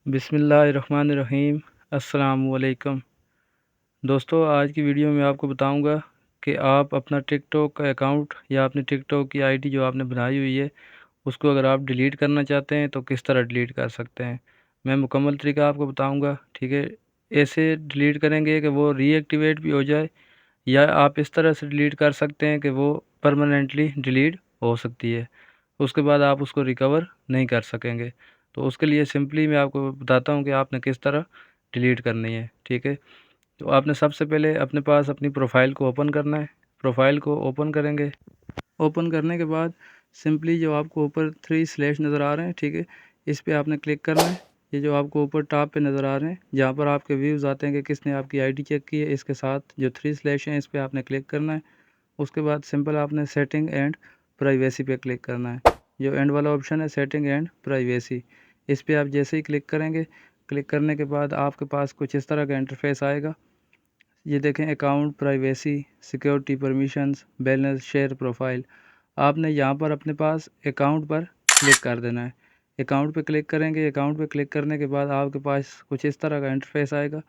बिस्मिल्लाहिर्रहमानिर्रहीम। अस्सलामुअलैकुम। दोस्तों, आज की वीडियो में आपको बताऊंगा कि आप अपना टिकटॉक का अकाउंट या अपनी टिकटॉक की आईडी जो आपने बनाई हुई है उसको अगर आप डिलीट करना चाहते हैं तो किस तरह डिलीट कर सकते हैं। मैं मुकम्मल तरीका आपको बताऊंगा, ठीक है। ऐसे डिलीट करेंगे कि वो रीएक्टिवेट भी हो जाए, या आप इस तरह से डिलीट कर सकते हैं कि वो परमानेंटली डिलीट हो सकती है। उसके बाद आप उसको रिकवर नहीं कर सकेंगे। तो उसके लिए सिंपली मैं आपको बताता हूँ कि आपने किस तरह डिलीट करनी है, ठीक है। तो आपने सबसे पहले अपने पास अपनी प्रोफाइल को ओपन करना है। प्रोफाइल को ओपन करेंगे। ओपन करने के बाद सिंपली जो आपको ऊपर 3 स्लैश नज़र आ रहे हैं, ठीक है, इस पे आपने क्लिक करना है। ये जो आपको ऊपर टॉप पे नज़र आ रहे हैं, जहाँ पर आपके व्यूज़ आते हैं कि किसने आपकी आईडी चेक की है, इसके साथ जो 3 स्लैश हैं इस पे आपने क्लिक करना है। उसके बाद सिंपल आपने सेटिंग एंड प्राइवेसी पे क्लिक करना है। जो एंड वाला ऑप्शन है सेटिंग एंड प्राइवेसी, इस पे आप जैसे ही क्लिक करेंगे, क्लिक करने के बाद आपके पास कुछ इस तरह का इंटरफेस आएगा। ये देखें, account privacy, security permissions, balance, share profile. आपने यहाँ पर अपने पास अकाउंट पर क्लिक कर देना है। अकाउंट पे क्लिक करेंगे। अकाउंट पे क्लिक करने के बाद आपके पास कुछ इस तरह का इंटरफेस आएगा।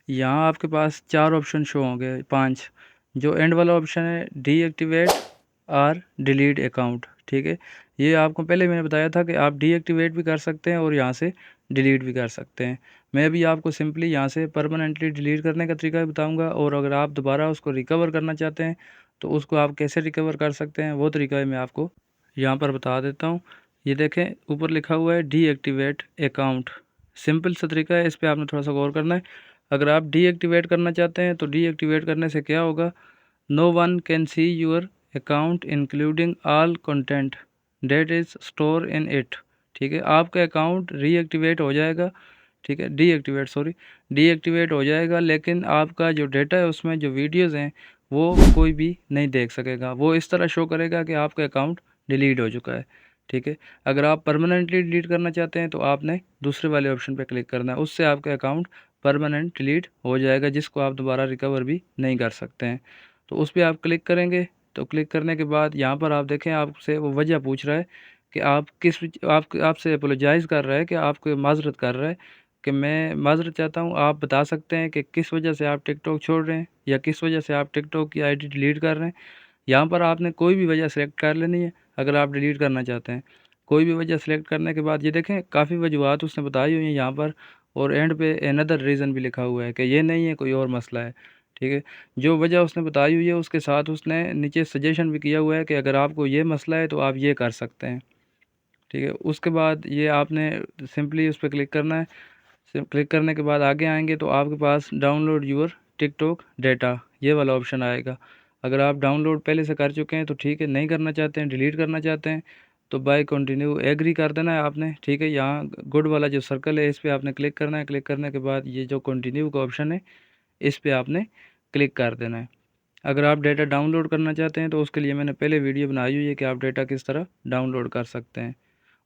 यहाँ आपके पास 4 ऑप्शन शो होंगे, 5। जो एंड वाला ऑप्शन है डीएक्टिवेट और डिलीट अकाउंट, ठीक है। ये आपको पहले मैंने बताया था कि आप डीएक्टिवेट भी कर सकते हैं और यहाँ से डिलीट भी कर सकते हैं। मैं अभी आपको सिंपली यहाँ से परमानेंटली डिलीट करने का तरीका भी बताऊँगा, और अगर आप दोबारा उसको रिकवर करना चाहते हैं तो उसको आप कैसे रिकवर कर सकते हैं वो तरीका मैं आपको यहाँ पर बता देता हूँ। ये देखें, ऊपर लिखा हुआ है डीएक्टिवेट अकाउंट। सिंपल सा तरीका है, इस पर आपने थोड़ा सा गौर करना है। अगर आप डीएक्टिवेट करना चाहते हैं तो डीएक्टिवेट करने से क्या होगा, no one can see your account including all content that is store in it, ठीक है। आपका अकाउंट रीएक्टिवेट हो जाएगा, ठीक है, डीएक्टिवेट हो जाएगा, लेकिन आपका जो डेटा है उसमें जो वीडियोज़ हैं वो कोई भी नहीं देख सकेगा। वो इस तरह शो करेगा कि आपका अकाउंट डिलीट हो चुका है, ठीक है। अगर आप परमानेंटली डिलीट करना चाहते हैं तो आपने दूसरे वाले ऑप्शन पर क्लिक करना है, उससे आपका अकाउंट परमानेंट डिलीट हो जाएगा, जिसको आप दोबारा रिकवर भी नहीं कर सकते हैं। तो उस पर आप क्लिक करेंगे। तो क्लिक करने के बाद यहाँ पर आप देखें, आपसे वो वजह पूछ रहा है कि आप आपसे अपोलोजाइज़ कर रहा है, कि आपको माजरत कर रहा है कि मैं माजरत चाहता हूँ। आप बता सकते हैं कि किस वजह से आप टिकटॉक छोड़ रहे हैं या किस वजह से आप टिकटॉक की आईडी डिलीट कर रहे हैं। यहाँ पर आपने कोई भी वजह सेलेक्ट कर लेनी है अगर आप डिलीट करना चाहते हैं। कोई भी वजह सेलेक्ट करने के बाद ये देखें, काफ़ी वजूहत उसने बताई हुई हैं यहाँ पर, और एंड पे अनदर रीज़न भी लिखा हुआ है कि ये नहीं है, कोई और मसला है, ठीक है। जो वजह उसने बताई हुई है उसके साथ उसने नीचे सजेशन भी किया हुआ है कि अगर आपको ये मसला है तो आप ये कर सकते हैं, ठीक है। उसके बाद ये आपने सिंपली उस पर क्लिक करना है। क्लिक करने के बाद आगे आएंगे तो आपके पास डाउनलोड यूर टिकटॉक डेटा, ये वाला ऑप्शन आएगा। अगर आप डाउनलोड पहले से कर चुके हैं तो ठीक है, नहीं करना चाहते हैं, डिलीट करना चाहते हैं तो बाय कंटिन्यू एग्री कर देना है आपने, ठीक है। यहाँ गुड वाला जो सर्कल है इस पर आपने क्लिक करना है। क्लिक करने के बाद ये जो कंटिन्यू का ऑप्शन है इस पर आपने क्लिक कर देना है। अगर आप डेटा डाउनलोड करना चाहते हैं तो उसके लिए मैंने पहले वीडियो बनाई हुई है कि आप डेटा किस तरह डाउनलोड कर सकते हैं।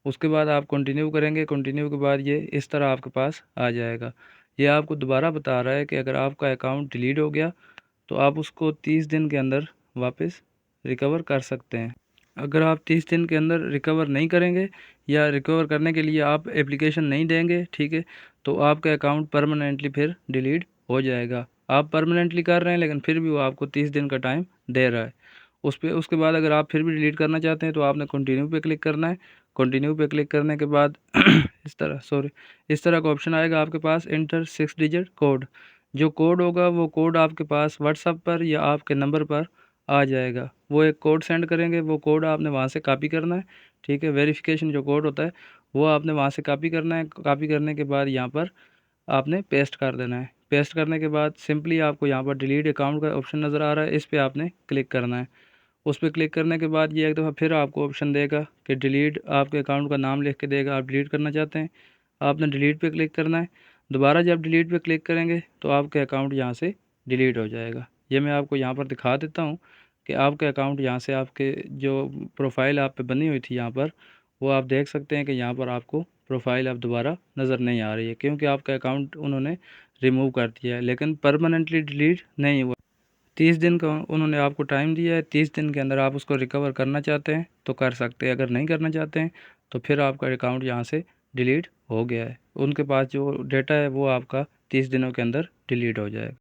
उसके बाद आप कंटिन्यू करेंगे। कंटिन्यू के बाद ये इस तरह आपके पास आ जाएगा। ये आपको दोबारा बता रहा है कि अगर आपका अकाउंट डिलीट हो गया तो आप उसको 30 दिन के अंदर वापस रिकवर कर सकते हैं। अगर आप 30 दिन के अंदर रिकवर नहीं करेंगे या रिकवर करने के लिए आप एप्लीकेशन नहीं देंगे, ठीक है, तो आपका अकाउंट परमानेंटली फिर डिलीट हो जाएगा। आप परमानेंटली कर रहे हैं लेकिन फिर भी वो आपको 30 दिन का टाइम दे रहा है उस पर। उसके बाद अगर आप फिर भी डिलीट करना चाहते हैं तो आपने कंटिन्यू पे क्लिक करना है। कंटिन्यू पे क्लिक करने के बाद इस तरह का ऑप्शन आएगा आपके पास, इंटर 6 डिजिट कोड। जो कोड होगा वो कोड आपके पास व्हाट्सएप पर या आपके नंबर पर आ जाएगा। वो एक कोड सेंड करेंगे, वो कोड आपने वहाँ से कॉपी करना है, ठीक है। वेरिफिकेशन जो कोड होता है वो आपने वहाँ से कॉपी करना है। कॉपी करने के बाद यहाँ पर आपने पेस्ट कर देना है। पेस्ट करने के बाद सिंपली आपको यहाँ पर डिलीट अकाउंट का ऑप्शन नज़र आ रहा है, इस पर आपने क्लिक करना है। उस पर क्लिक करने के बाद ये एक दफ़ा फिर आपको ऑप्शन देगा कि डिलीट, आपके अकाउंट का नाम लिख के देगा, आप डिलीट करना चाहते हैं, आपने डिलीट पे क्लिक करना है। दोबारा जब डिलीट पे क्लिक करेंगे तो आपके अकाउंट यहाँ से डिलीट हो जाएगा। ये मैं आपको यहाँ पर दिखा देता हूँ कि आपके अकाउंट यहाँ से, आपके जो प्रोफाइल आप पे बनी हुई थी यहाँ पर, वो आप देख सकते हैं कि यहाँ पर आपको प्रोफाइल अब दोबारा नज़र नहीं आ रही है, क्योंकि आपका अकाउंट उन्होंने रिमूव कर दिया है, लेकिन परमानेंटली डिलीट नहीं हुआ। 30 दिन का उन्होंने आपको टाइम दिया है। 30 दिन के अंदर आप उसको रिकवर करना चाहते हैं तो कर सकते हैं, अगर नहीं करना चाहते हैं तो फिर आपका अकाउंट यहाँ से डिलीट हो गया है। उनके पास जो डेटा है वो आपका 30 दिनों के अंदर डिलीट हो जाएगा।